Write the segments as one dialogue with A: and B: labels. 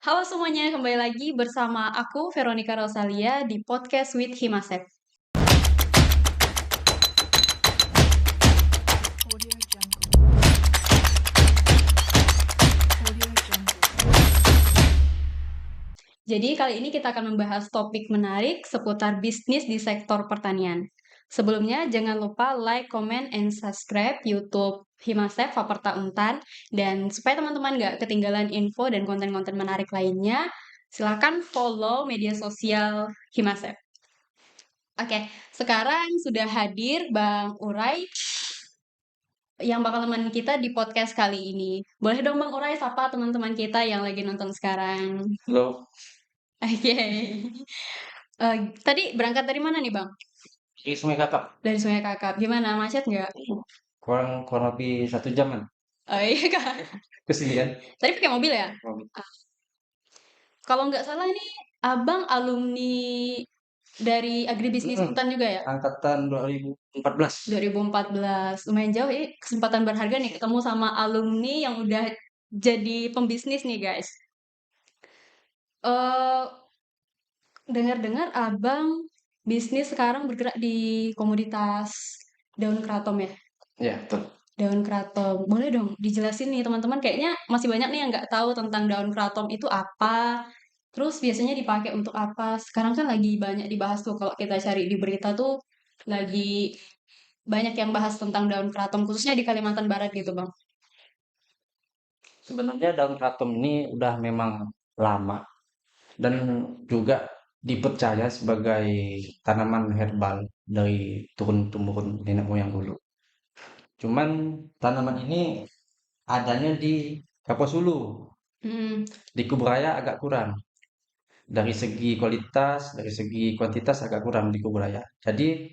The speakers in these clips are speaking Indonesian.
A: Halo semuanya, kembali lagi bersama aku Veronica Rosalia di podcast with Himasep.
B: Audio Jungle. Audio Jungle.
A: Jadi kali ini kita akan membahas topik menarik seputar bisnis di sektor pertanian. Sebelumnya jangan lupa like, comment, and subscribe YouTube Himasep Faperta Untan. Dan supaya teman-teman nggak ketinggalan info dan konten-konten menarik lainnya, silakan follow media sosial Himasep. Oke, sekarang sudah hadir Bang Urai yang bakal nemenin kita di podcast kali ini. Boleh dong Bang Urai sapa teman-teman kita yang lagi nonton sekarang.
C: Halo,
A: Oke. Tadi berangkat dari mana nih Bang?
C: di Sungai Kakap.
A: Dari Sungai Kakap. Gimana, macet nggak?
C: Kurang lebih 1 jaman
A: Oh iya kan.
C: ke sini kan.
A: Tadi pakai mobil ya?
C: Mobil.
A: Kalau nggak salah nih, Abang alumni dari Agribisnis
C: Mm-mm.
A: Untan juga ya?
C: Angkatan 2014.
A: 2014. Lumayan jauh ya. Kesempatan berharga nih ketemu sama alumni yang udah jadi pembisnis nih guys. Eh Dengar-dengar abang bisnis sekarang bergerak di komoditas daun kratom ya?
C: Ya, betul.
A: Daun kratom. Boleh dong dijelasin nih teman-teman. Kayaknya masih banyak nih yang nggak tahu tentang daun kratom itu apa. Terus biasanya dipakai untuk apa. Sekarang kan lagi banyak dibahas tuh kalau kita cari di berita tuh lagi banyak yang bahas tentang daun kratom khususnya di Kalimantan Barat gitu bang.
C: Sebenarnya daun kratom ini udah memang lama dan juga dipercaya sebagai tanaman herbal dari turun-temurun nenek moyang dulu. Cuman tanaman ini adanya di Kapuas Hulu,
A: Hmm,
C: di Kuburaya agak kurang. Dari segi kualitas, dari segi kuantitas agak kurang di Kuburaya. Jadi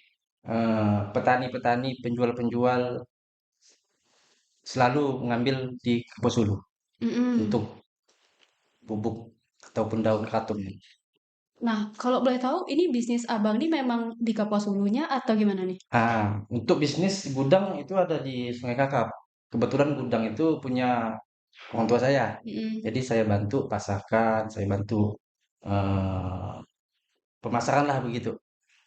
C: petani-petani, penjual-penjual selalu mengambil di Kapuas Hulu
A: mm-mm.
C: untuk bubuk ataupun daun kraton.
A: Nah, kalau boleh tahu ini bisnis abang nih memang di Kapuas Hulunya atau gimana nih?
C: Untuk bisnis gudang itu ada di Sungai Kakap. Kebetulan gudang itu punya orang tua saya.
A: Mm-mm.
C: Jadi saya bantu pasarkan, saya bantu eh, pemasaran lah begitu.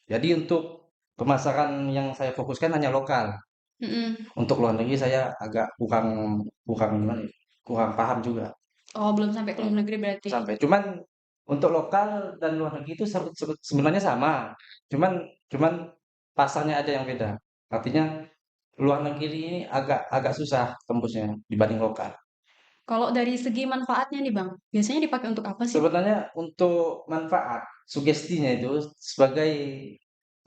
C: Jadi untuk pemasaran yang saya fokuskan hanya lokal.
A: Mm-mm.
C: Untuk luar negeri saya agak kurang kurang gimana ya, kurang paham juga.
A: Oh, belum sampai ke luar
C: Hmm,
A: negeri berarti.
C: Sampai. Cuman untuk lokal dan luar negeri itu sebenarnya sama. Cuman cuman pasarnya ada yang beda. Artinya luar negeri ini agak agak susah tembusnya dibanding lokal.
A: Kalau dari segi manfaatnya nih Bang, biasanya dipakai untuk apa sih?
C: Sebenarnya untuk manfaat sugestinya itu sebagai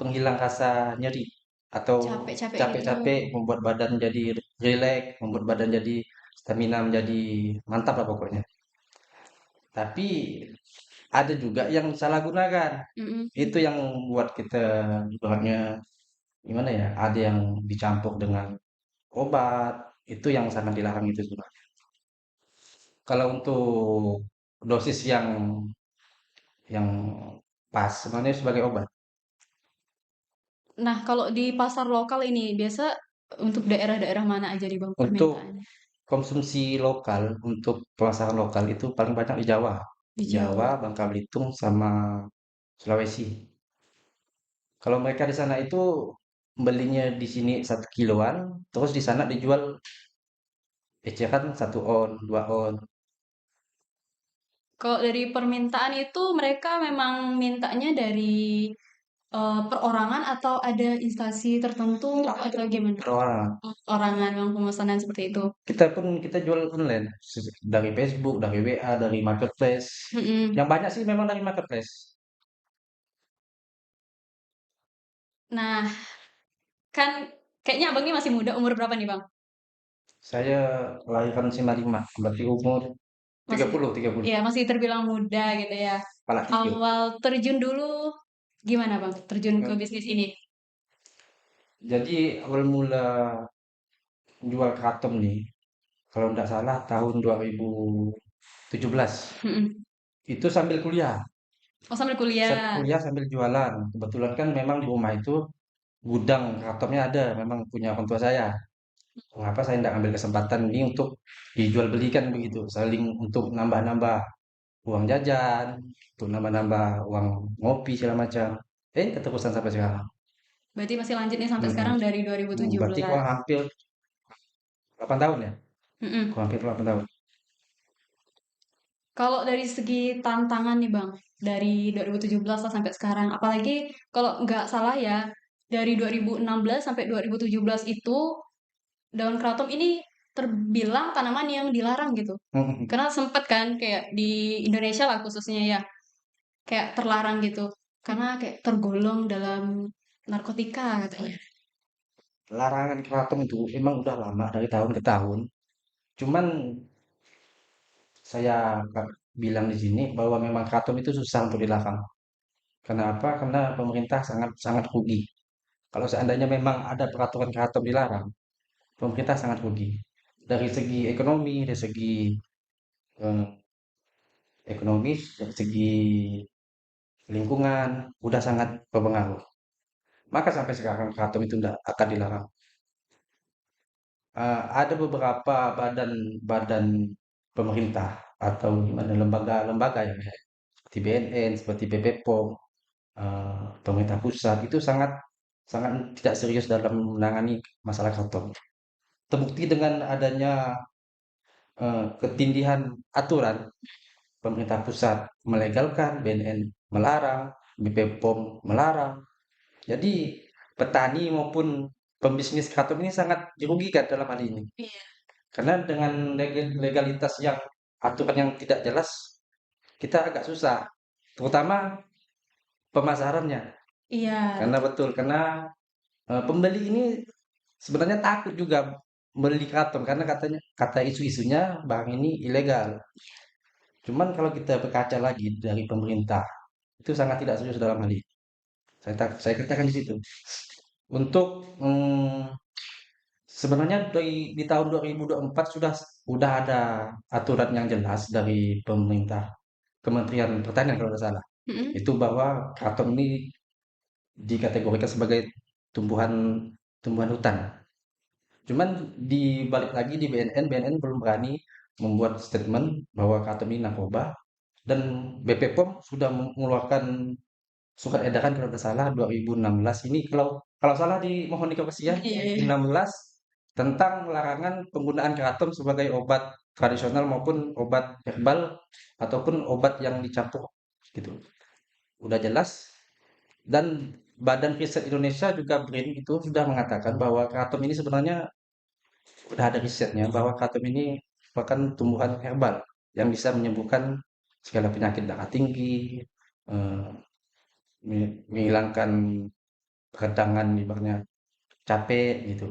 C: penghilang rasa nyeri atau
A: Capek-capek gitu.
C: capek-capek, membuat badan jadi rileks, membuat badan jadi stamina menjadi mantap lah pokoknya. Tapi ada juga yang salah gunakan.
A: Mm-mm.
C: Itu yang buat kita ibaratnya gimana ya? Ada yang dicampur dengan obat, itu yang sangat dilarang itu sebenarnya. Kalau untuk dosis yang pas sebenarnya sebagai obat.
A: Nah, kalau di pasar lokal ini biasa untuk daerah-daerah mana aja nih Bang
C: Untuk
A: permintaannya?
C: konsumsi lokal, untuk pemasaran lokal itu paling banyak di Jawa.
A: Di
C: Jawa,
A: Jawa.
C: Bangka Belitung, sama Sulawesi. Kalau mereka di sana itu belinya di sini 1 kiloan, terus di sana dijual eceran 1 on, 2 on.
A: Kalau dari permintaan itu mereka memang mintanya dari perorangan atau ada instansi tertentu atau gimana?
C: Per orang.
A: Orangan yang pemesanan seperti itu.
C: Kita jual online dari Facebook, dari WA, dari marketplace.
A: Mm-mm.
C: Yang banyak sih memang dari marketplace.
A: Nah, kan kayaknya abang ini masih muda, umur berapa nih Bang?
C: Saya kelahiran 95, berarti umur tiga
A: Masih,
C: puluh, 30.
A: ya masih terbilang muda gitu ya.
C: Kepala hijau.
A: Awal terjun dulu gimana Bang? Terjun ke
C: Hmm.
A: bisnis ini?
C: Jadi awal mula jual kratom nih, kalau nggak salah tahun 2017.
A: Mm-mm.
C: Itu sambil kuliah.
A: Oh sambil kuliah.
C: Kuliah sambil jualan. Kebetulan kan memang di rumah itu gudang kratomnya ada, memang punya orang tua saya. Mengapa saya tidak ambil kesempatan ini untuk dijual belikan begitu, saling untuk nambah-nambah. uang jajan, untuk nambah-nambah uang ngopi segala macam. Keterusan sampai sekarang.
A: Berarti masih lanjut nih sampai
C: Mm-mm.
A: sekarang dari dua ribu tujuh
C: Berarti
A: belas.
C: kurang hampir 8 tahun ya?
A: Mm-mm.
C: Kurang hampir 8 tahun.
A: Kalau dari segi tantangan nih Bang, dari 2017 lah sampai sekarang, apalagi kalau nggak salah ya, dari 2016 sampai 2017 itu daun kratom ini terbilang tanaman yang dilarang gitu.
C: Mm-mm.
A: Karena sempet kan kayak di Indonesia lah khususnya ya, kayak terlarang gitu. Karena kayak tergolong dalam narkotika katanya.
C: Larangan keraton itu emang udah lama dari tahun ke tahun. Cuman saya bilang di sini bahwa memang keraton itu susah untuk dilarang. Kenapa? Karena pemerintah sangat sangat rugi. Kalau seandainya memang ada peraturan keraton dilarang, pemerintah sangat rugi. Dari segi ekonomi, dari segi eh, ekonomis, dari segi lingkungan, udah sangat berpengaruh. Maka sampai sekarang keraton itu tidak akan dilarang. Ada beberapa badan-badan pemerintah atau gimana lembaga-lembaga yang seperti BNN, seperti BPOM, pemerintah pusat itu sangat sangat tidak serius dalam menangani masalah keraton. Terbukti dengan adanya ketindihan aturan, pemerintah pusat melegalkan, BNN melarang, BPOM melarang. Jadi petani maupun pembisnis keraton ini sangat dirugikan dalam hal ini.
A: Iya.
C: Karena dengan legalitas yang aturan yang tidak jelas, kita agak susah, terutama pemasarannya.
A: Iya,
C: Karena betul, karena pembeli ini sebenarnya takut juga beli karton karena katanya kata isu-isunya barang ini ilegal. Cuman kalau kita berkaca lagi dari pemerintah, itu sangat tidak serius dalam hal ini. Saya katakan di situ. Untuk sebenarnya di tahun 2024 sudah ada aturan yang jelas dari pemerintah Kementerian Pertanian kalau tidak salah.
A: mm-mm.
C: Itu bahwa karton ini dikategorikan sebagai tumbuhan tumbuhan hutan. Cuman di balik lagi di BNN belum berani membuat statement bahwa karton ini narkoba dan BPOM sudah mengeluarkan surat edaran kalau tidak salah 2016 ini kalau salah mohon dikoreksi ya
A: Iya, iya.
C: 2016 tentang larangan penggunaan keraton sebagai obat tradisional maupun obat herbal ataupun obat yang dicampur gitu. Udah jelas dan Badan Riset Indonesia juga BRIN itu sudah mengatakan bahwa keraton ini sebenarnya udah ada risetnya bahwa keraton ini merupakan tumbuhan herbal yang bisa menyembuhkan segala penyakit darah tinggi, eh, menghilangkan ketegangan ibaratnya capek gitu.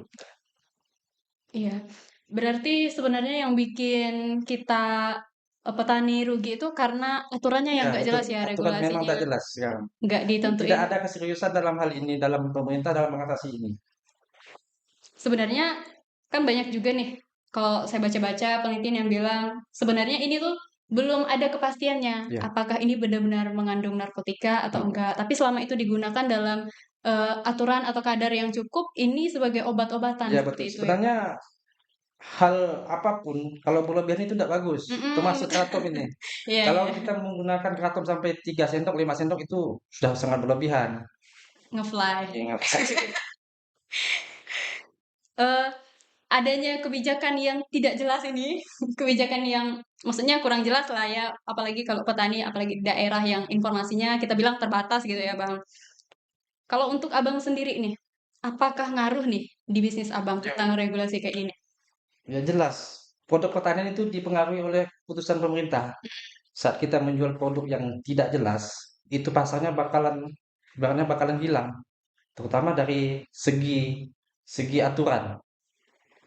A: Iya. Berarti sebenarnya yang bikin kita petani rugi itu karena aturannya yang
C: Ya,
A: nggak
C: itu
A: jelas ya,
C: aturan memang
A: regulasinya
C: tak jelas sekarang.
A: nggak
C: Tidak
A: ditentuin.
C: ada keseriusan dalam hal ini, dalam pemerintah dalam mengatasi ini.
A: Sebenarnya kan banyak juga nih, kalau saya baca-baca penelitian yang bilang sebenarnya ini tuh belum ada kepastiannya
C: Ya,
A: apakah ini benar-benar mengandung narkotika atau
C: mm.
A: enggak. Tapi selama itu digunakan dalam aturan atau kadar yang cukup, ini sebagai obat-obatan
C: Ya
A: seperti
C: betul.
A: itu ya.
C: Sebenarnya hal apapun kalau berlebihan itu tidak bagus,
A: Mm-mm,
C: termasuk
A: betul.
C: keraton ini.
A: Iya,
C: Kalau
A: iya.
C: kita menggunakan keraton sampai 3 sendok, 5 sendok itu sudah sangat berlebihan.
A: Ngefly.
C: Ingat.
A: eh Adanya kebijakan yang tidak jelas ini, kebijakan yang maksudnya kurang jelas lah ya, apalagi kalau petani, apalagi di daerah yang informasinya kita bilang terbatas gitu ya Bang. Kalau untuk Abang sendiri nih, apakah ngaruh nih di bisnis Abang
C: Ya,
A: tentang regulasi kayak gini?
C: ya jelas. Produk pertanian itu dipengaruhi oleh putusan pemerintah. Saat kita menjual produk yang tidak jelas, itu pasarnya barangnya bakalan hilang. Terutama dari segi segi aturan.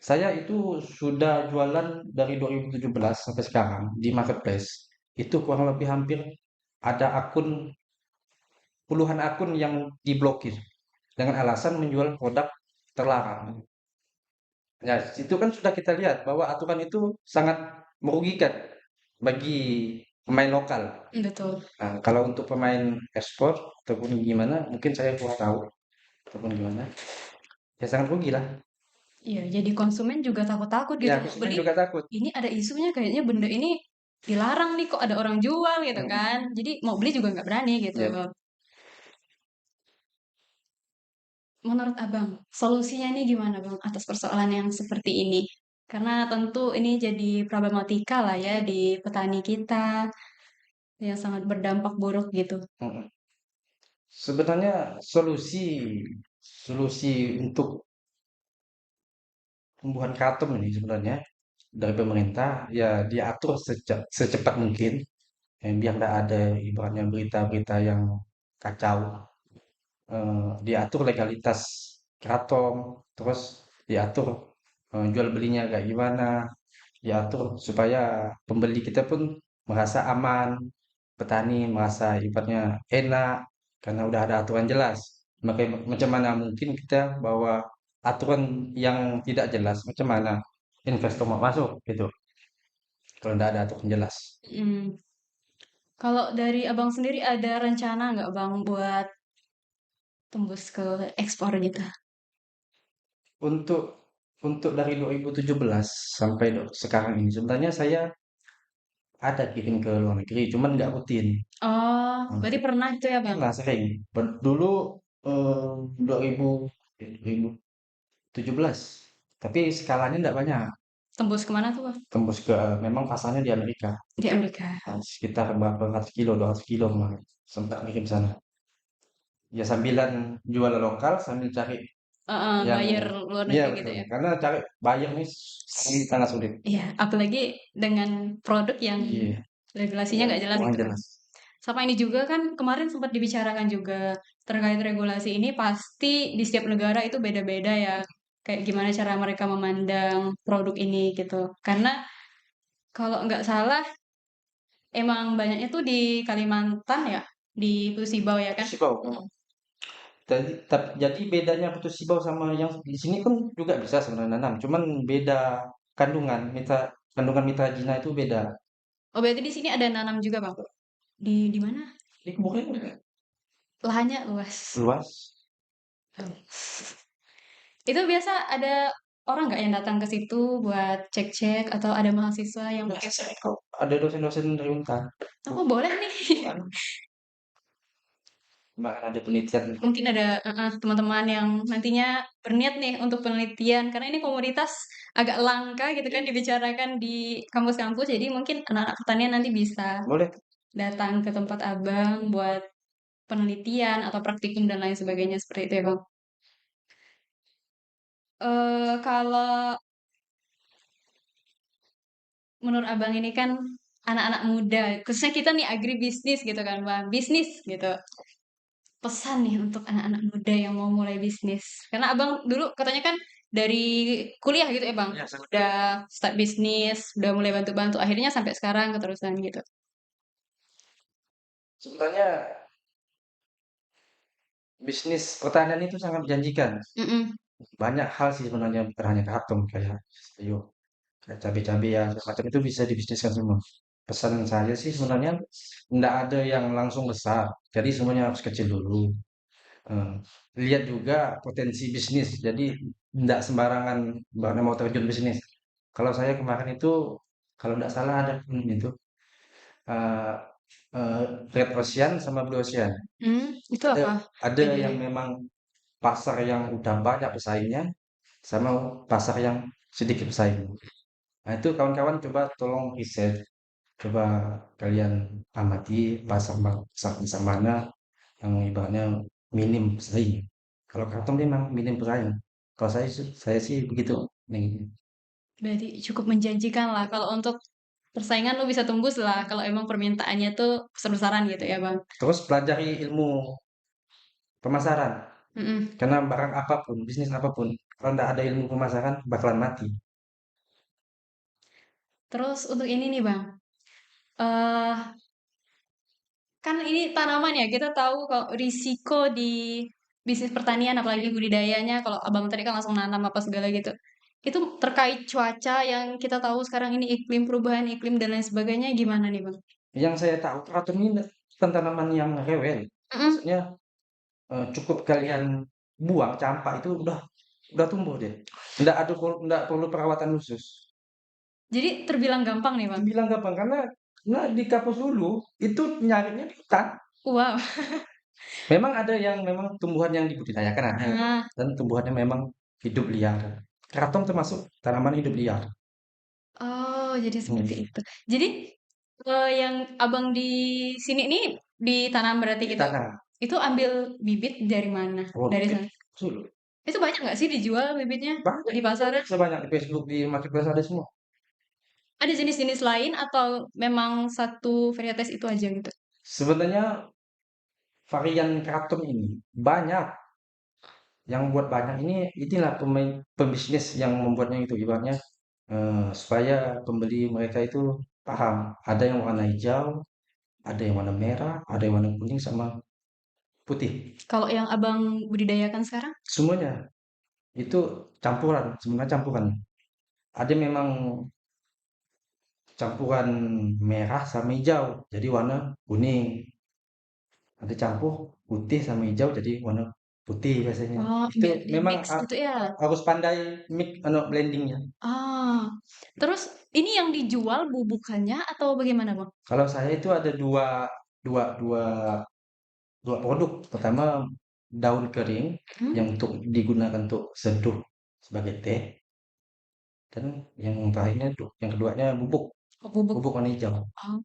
C: Saya itu sudah jualan dari 2017 sampai sekarang di marketplace. Itu kurang lebih hampir ada puluhan akun yang diblokir dengan alasan menjual produk terlarang. Ya, itu kan sudah kita lihat bahwa aturan itu sangat merugikan bagi pemain lokal.
A: Betul.
C: Nah, kalau untuk pemain ekspor ataupun gimana, mungkin saya kurang tahu ataupun gimana. Ya sangat rugi lah.
A: Iya, jadi konsumen juga takut-takut
C: Ya,
A: gitu mau
C: konsumen
A: beli.
C: juga takut.
A: Ini ada isunya kayaknya benda ini dilarang nih kok ada orang jual gitu
C: Mm,
A: kan. Jadi mau beli juga nggak berani gitu.
C: ya.
A: Menurut Abang, solusinya nih gimana Bang atas persoalan yang seperti ini? Karena tentu ini jadi problematika lah ya di petani kita yang sangat berdampak buruk gitu.
C: Mm. Sebenarnya solusi solusi untuk tumbuhan karton ini sebenarnya dari pemerintah ya diatur secepat mungkin, biar tidak ada ibaratnya berita-berita yang kacau. Diatur legalitas keraton, terus diatur jual belinya kayak gimana, diatur supaya pembeli kita pun merasa aman, petani merasa ibaratnya enak karena udah ada aturan jelas. Makanya macam mana mungkin kita bawa aturan yang tidak jelas, macam mana investor mau masuk gitu kalau tidak ada aturan jelas.
A: Mm. Kalau dari Abang sendiri ada rencana nggak Bang buat tembus ke ekspor gitu?
C: Untuk dari 2017 sampai sekarang ini sebenarnya saya ada kirim ke luar negeri, cuman nggak rutin.
A: Oh,
C: Hmm.
A: berarti pernah itu ya Bang?
C: Pernah sering. Dulu 2000 2017, tapi skalanya nggak banyak.
A: Tembus kemana tuh Bang?
C: Tembus ke memang pasarnya di Amerika.
A: Di Amerika.
C: Sekitar berapa ratus kilo, 200 kilo kemarin. Sempat ngirim sana. Ya sambilan jual lokal sambil cari yang
A: Buyer luar
C: iya
A: negeri gitu
C: betul.
A: ya.
C: Karena cari buyer nih sangat sulit.
A: Iya, apalagi dengan produk yang
C: Iya,
A: regulasinya nggak jelas
C: kurang
A: gitu kan.
C: jelas.
A: Sama ini juga kan kemarin sempat dibicarakan juga terkait regulasi ini pasti di setiap negara itu beda-beda ya. Kayak gimana cara mereka memandang produk ini gitu. Karena kalau nggak salah emang banyaknya tuh di Kalimantan ya, di Putus Sibau ya kan.
C: Sibau. Jadi bedanya putus sibau sama yang di sini pun juga bisa sebenarnya nanam, cuman beda kandungan kandungan mitra Cina itu beda.
A: Oh berarti di sini ada nanam juga bang? Di mana?
C: Ini kemungkinan
A: Lahannya luas.
C: luas.
A: Itu biasa ada orang nggak yang datang ke situ buat cek-cek atau ada mahasiswa yang
C: Biasa saya kok ada dosen-dosen dari Unpad.
A: oh boleh nih.
C: Kan, bahkan ada penelitian.
A: Mungkin ada teman-teman yang nantinya berniat nih untuk penelitian karena ini komoditas agak langka gitu kan dibicarakan di kampus-kampus jadi mungkin anak-anak pertanian nanti bisa
C: Boleh.
A: datang ke tempat abang buat penelitian atau praktikum dan lain sebagainya seperti itu ya bang. Kalau menurut abang ini kan anak-anak muda khususnya kita nih agribisnis gitu kan bang bisnis gitu pesan nih untuk anak-anak muda yang mau mulai bisnis? Karena abang dulu katanya kan dari kuliah gitu ya bang,
C: Ya, sama.
A: udah start bisnis, udah mulai bantu-bantu, akhirnya sampai sekarang keterusan gitu.
C: Sebenarnya bisnis pertanian itu sangat menjanjikan.
A: Mm-mm.
C: Banyak hal sih sebenarnya bukan hanya karton kayak sayur, kayak cabai-cabean, segala macam itu bisa dibisniskan semua. Pesan saya sih sebenarnya tidak ada yang langsung besar, jadi semuanya harus kecil dulu. Eh, Lihat juga potensi bisnis, jadi tidak sembarangan bahkan mau terjun bisnis. Kalau saya kemarin itu, kalau tidak salah ada itu eh, eh, Red Ocean sama Blue Ocean.
A: Itu
C: Ada
A: apa
C: ada yang
A: bedanya?
C: memang pasar yang udah banyak pesaingnya, sama pasar yang sedikit pesaing. Nah itu kawan-kawan coba tolong riset, coba kalian amati pasar mana yang ibaratnya minim pesaing. Kalau karton memang minim pesaing. Kalau saya sih begitu. Nih.
A: Berarti cukup menjanjikan lah kalau untuk persaingan lo bisa tembus lah kalau emang permintaannya tuh besar-besaran gitu ya bang.
C: Terus pelajari ilmu pemasaran.
A: Mm-mm.
C: Karena barang apapun, bisnis apapun, kalau tidak ada ilmu pemasaran bakalan mati.
A: Terus untuk ini nih bang, eh kan ini tanaman ya, kita tahu kalau risiko di bisnis pertanian, apalagi budidayanya, kalau abang tadi kan langsung nanam apa segala gitu. Itu terkait cuaca yang kita tahu sekarang ini iklim, perubahan iklim dan lain sebagainya, gimana nih bang?
C: Yang saya tahu keraton ini bukan tanaman yang rewel.
A: Mm-mm.
C: Maksudnya cukup kalian buang campak itu udah tumbuh deh. Nggak perlu perawatan khusus.
A: Jadi terbilang gampang nih bang.
C: Bilang gampang karena Nah, di kampus dulu itu nyarinya di hutan.
A: Wow.
C: Memang ada yang memang tumbuhan yang dibudidayakan ada,
A: Ah,
C: dan tumbuhannya memang hidup liar. Keraton termasuk tanaman hidup liar.
A: oh, jadi seperti
C: Hmm.
A: itu. Jadi yang abang di sini ini ditanam berarti
C: Di
A: gitu.
C: tanah.
A: Itu ambil bibit dari mana?
C: Oh,
A: Dari
C: bibit
A: sana.
C: dulu.
A: Itu banyak nggak sih dijual bibitnya
C: Banyak,
A: di pasar?
C: sebanyak di Facebook, di marketplace ada semua.
A: Ada jenis-jenis lain atau memang satu varietas itu aja gitu?
C: Sebenarnya varian keraton ini banyak. Yang buat banyak ini inilah pembisnis yang membuatnya itu ibaratnya supaya pembeli mereka itu paham. Ada yang warna hijau, ada yang warna merah, ada yang warna kuning sama putih.
A: Kalau yang abang budidayakan sekarang?
C: Semuanya itu campuran, sebenarnya campuran. Ada memang campuran merah sama hijau, jadi warna kuning. Ada campur putih sama hijau jadi warna putih biasanya.
A: Oh,
C: Itu
A: biar di
C: memang
A: mix gitu ya?
C: harus pandai mix blendingnya.
A: Ah, terus ini yang dijual bubukannya atau bagaimana bang?
C: Kalau saya itu ada dua, dua, dua, dua produk. Pertama daun kering
A: Hmm?
C: yang untuk digunakan untuk seduh sebagai teh, dan yang terakhirnya tuh, yang keduanya bubuk,
A: Oh, bubuk.
C: bubuk warna hijau.
A: Oh,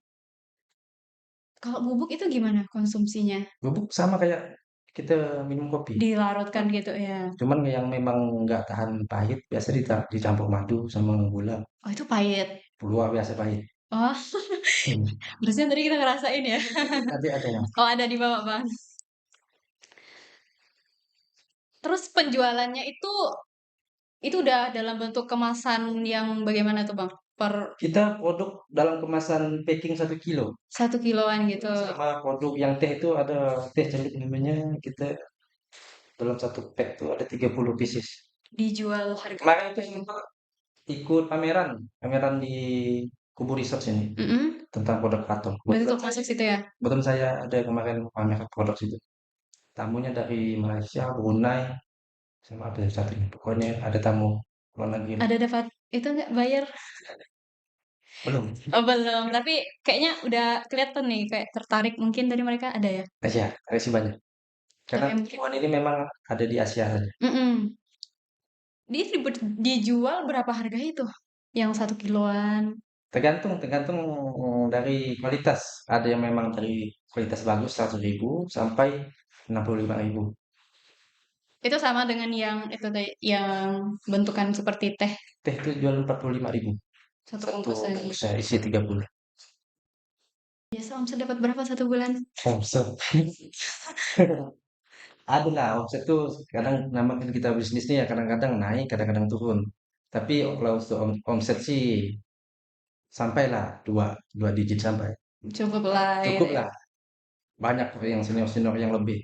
A: kalau bubuk itu gimana konsumsinya?
C: Bubuk sama kayak kita minum kopi.
A: Dilarutkan gitu ya?
C: Cuman yang memang nggak tahan pahit biasa dicampur madu sama gula.
A: Oh, itu pahit.
C: Luar biasa pahit.
A: Oh,
C: Hmm.
A: berarti tadi kita ngerasain ya?
C: Nanti ada yang
A: Oh, ada di bawah bang. Terus penjualannya itu udah dalam bentuk kemasan yang bagaimana tuh bang? Per
C: kita produk dalam kemasan packing 1 kilo.
A: 1 kiloan gitu.
C: Sama produk yang teh itu ada teh celup namanya, kita dalam satu pack tuh ada 30 pieces.
A: Dijual harga.
C: Kemarin itu sempat ikut pameran, pameran di Kubu Research ini
A: Mm-mm.
C: tentang produk karton.
A: Berarti untuk masuk situ ya?
C: Kebetulan saya ada kemarin pameran produk situ. Tamunya dari Malaysia, Brunei, sama apa yang satu ini. Pokoknya ada tamu luar negeri lah.
A: Ada dapat itu nggak bayar?
C: Belum.
A: Oh, belum, tapi kayaknya udah kelihatan nih kayak tertarik mungkin dari mereka ada ya.
C: Asia, Asia banyak. Karena
A: Tapi mungkin
C: hewan ini memang ada di Asia saja.
A: mm-mm. Dia dijual berapa harga itu? Yang 1 kiloan.
C: Tergantung, tergantung dari kualitas. Ada yang memang dari kualitas bagus 100.000 sampai 65.000.
A: Itu sama dengan yang itu tadi yang bentukan seperti teh
C: Teh itu jual 45.000.
A: satu
C: Satu
A: bungkusan.
C: bungkusnya isi 30.
A: Biasa omset dapat berapa 1 bulan?
C: Omset. Ada lah, omset tuh kadang namanya kita bisnis nih ya kadang-kadang naik, kadang-kadang turun. Tapi kalau untuk omset sih sampailah dua digit sampai.
A: Cukup lah gitu
C: Cukup
A: ya.
C: lah. Banyak yang senior-senior yang lebih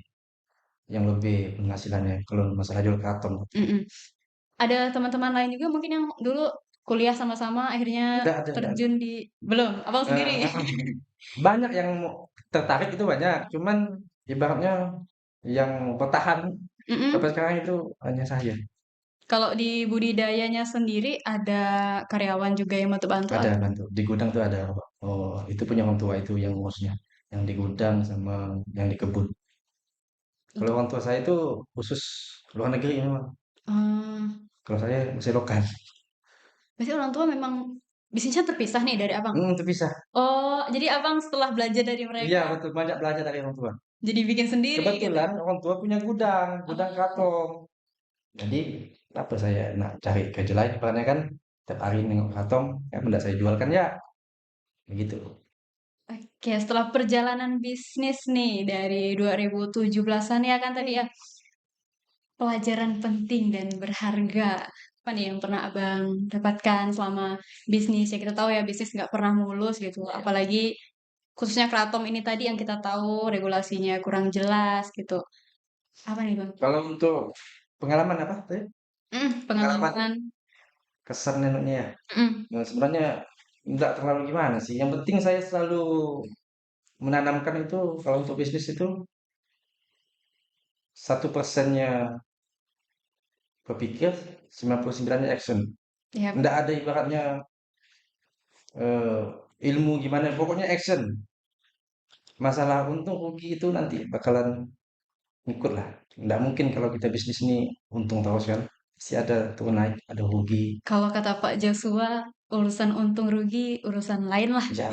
C: penghasilannya kalau masalah jual karton.
A: Mm-mm. Ada teman-teman lain juga mungkin yang dulu kuliah sama-sama akhirnya
C: Ada.
A: terjun di belum, abang sendiri.
C: Eh, banyak yang tertarik itu banyak, cuman ibaratnya yang bertahan sampai
A: Mm-mm.
C: sekarang itu hanya saya.
A: Kalau di budidayanya sendiri ada karyawan juga yang bantu-bantu
C: Ada
A: atau
C: bantu di gudang tuh ada. Oh, itu punya orang tua itu yang ngurusnya, yang di gudang sama yang di kebun. Kalau
A: untuk
C: orang tua saya itu khusus luar negeri memang.
A: hmm,
C: Kalau saya masih lokal.
A: berarti orang tua memang bisnisnya terpisah nih dari abang.
C: Terpisah.
A: Oh, jadi abang setelah belajar dari
C: Iya
A: mereka
C: betul, banyak belajar dari orang tua.
A: jadi bikin sendiri gitu.
C: Kebetulan orang tua punya gudang, gudang
A: Oh,
C: karton. Jadi apa saya nak cari kerja lain karena kan tiap hari nengok karton, ya udah saya jualkan ya, begitu.
A: oke, setelah perjalanan bisnis nih dari 2017-an ya kan tadi ya, pelajaran penting dan berharga apa nih yang pernah abang dapatkan selama bisnis ya kita tahu ya bisnis nggak pernah mulus gitu apalagi khususnya Kratom ini tadi yang kita tahu regulasinya kurang jelas gitu apa nih bang?
C: Kalau untuk pengalaman apa tadi? Pengalaman
A: Pengalaman.
C: kesan neneknya ya.
A: Mm.
C: Nah, sebenarnya nggak terlalu gimana sih. Yang penting saya selalu menanamkan itu kalau untuk bisnis itu 1%-nya berpikir, 99-nya action.
A: Ya,
C: Nggak ada ibaratnya ilmu gimana, pokoknya action. Masalah untung rugi itu nanti bakalan ikut lah. Nggak mungkin kalau kita bisnis ini untung terus kan. Pasti ada turun naik, ada rugi.
A: Kalau kata Pak Joshua, urusan untung rugi urusan lain lah.
C: Ya,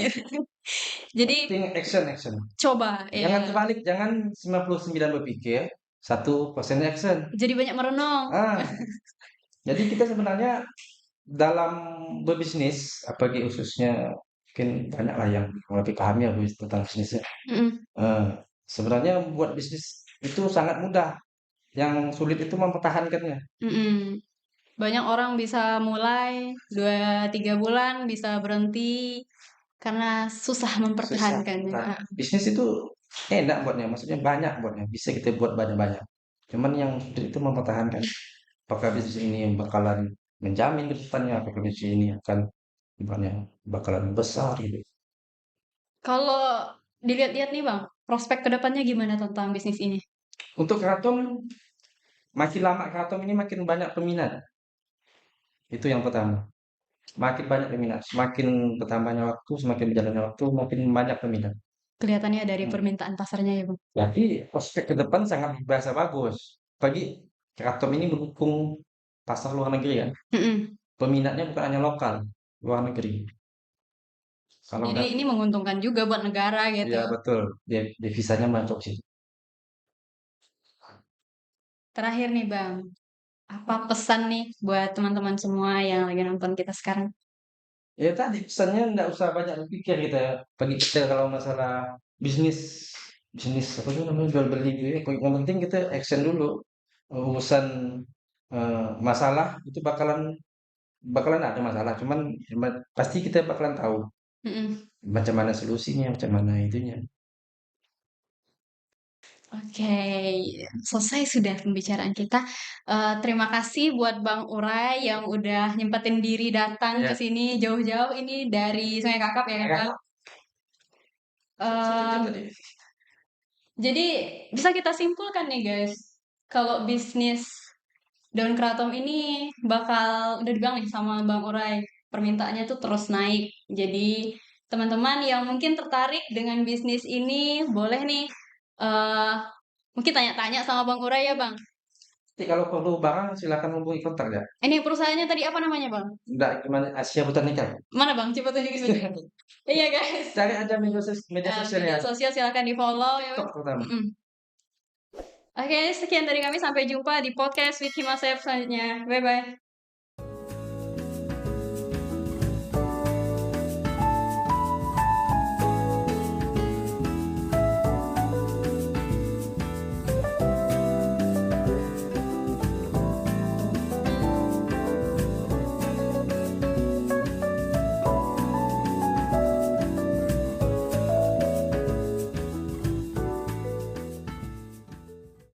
A: Jadi
C: penting action, action.
A: coba
C: Jangan
A: ya.
C: terbalik, jangan 99 berpikir, 1% action.
A: Jadi banyak merenung.
C: Ah, jadi kita sebenarnya dalam berbisnis, apalagi khususnya mungkin banyak lah yang lebih paham ya tentang bisnisnya.
A: Mm-mm.
C: Eh, sebenarnya buat bisnis itu sangat mudah. Yang sulit itu mempertahankannya.
A: Mm-mm. Banyak orang bisa mulai 2-3 bulan bisa berhenti karena susah
C: Susah.
A: mempertahankannya.
C: Nah, bisnis itu enak buatnya, maksudnya banyak buatnya, bisa kita buat banyak-banyak. Cuman yang sulit itu mempertahankan. Apakah bisnis ini bakalan menjamin ke depannya, apakah bisnis ini akan ibaratnya bakalan besar gitu.
A: Kalau dilihat-lihat nih Bang, prospek kedepannya gimana tentang bisnis ini?
C: Untuk keraton, makin lama keraton ini makin banyak peminat. Itu yang pertama. Makin banyak peminat, semakin bertambahnya waktu, semakin berjalannya waktu, makin banyak peminat.
A: Kelihatannya dari
C: Hmm.
A: permintaan pasarnya ya Bang.
C: Jadi prospek ke depan sangat berasa bagus. Bagi keraton ini mendukung pasar luar negeri kan.
A: Mm-mm.
C: Peminatnya bukan hanya lokal, luar negeri. Kalau
A: Jadi
C: udah,
A: ini menguntungkan juga buat negara gitu.
C: ya betul, devisanya masuk sih.
A: Terakhir nih Bang, apa pesan nih buat teman-teman semua yang lagi nonton kita sekarang?
C: Ya tadi pesannya nggak usah banyak berpikir kita ya. Bagi kita kalau masalah bisnis, bisnis apa tuh namanya jual beli gitu ya. Yang penting kita action dulu. Urusan masalah itu bakalan bakalan ada masalah. Cuman pasti kita bakalan tahu
A: Mm-mm.
C: macam mana solusinya, macam mana itunya.
A: Oke, selesai sudah pembicaraan kita. Terima kasih buat Bang Urai yang udah nyempetin diri datang ke
C: Ya,
A: sini jauh-jauh ini dari Sungai Kakap ya kan
C: ya,
A: Bang?
C: setuju
A: Em,
C: tadi.
A: jadi bisa kita simpulkan nih guys, kalau bisnis daun keraton ini bakal udah dibilang nih sama Bang Urai, permintaannya tuh terus naik. Jadi teman-teman yang mungkin tertarik dengan bisnis ini boleh nih eh mungkin tanya-tanya sama Bang Urai ya Bang.
C: Nanti kalau perlu barang silakan hubungi kontak ya.
A: Ini perusahaannya tadi apa namanya Bang?
C: Enggak gimana Asia Botanica.
A: Mana Bang? Coba tunjukin tunjukin. Iya guys.
C: Cari aja media
A: Media
C: sosialnya.
A: sosial silakan di follow ya.
C: TikTok terutama.
A: Mm-mm. Oke, sekian dari kami. Sampai jumpa di podcast with Himasep selanjutnya. Bye bye.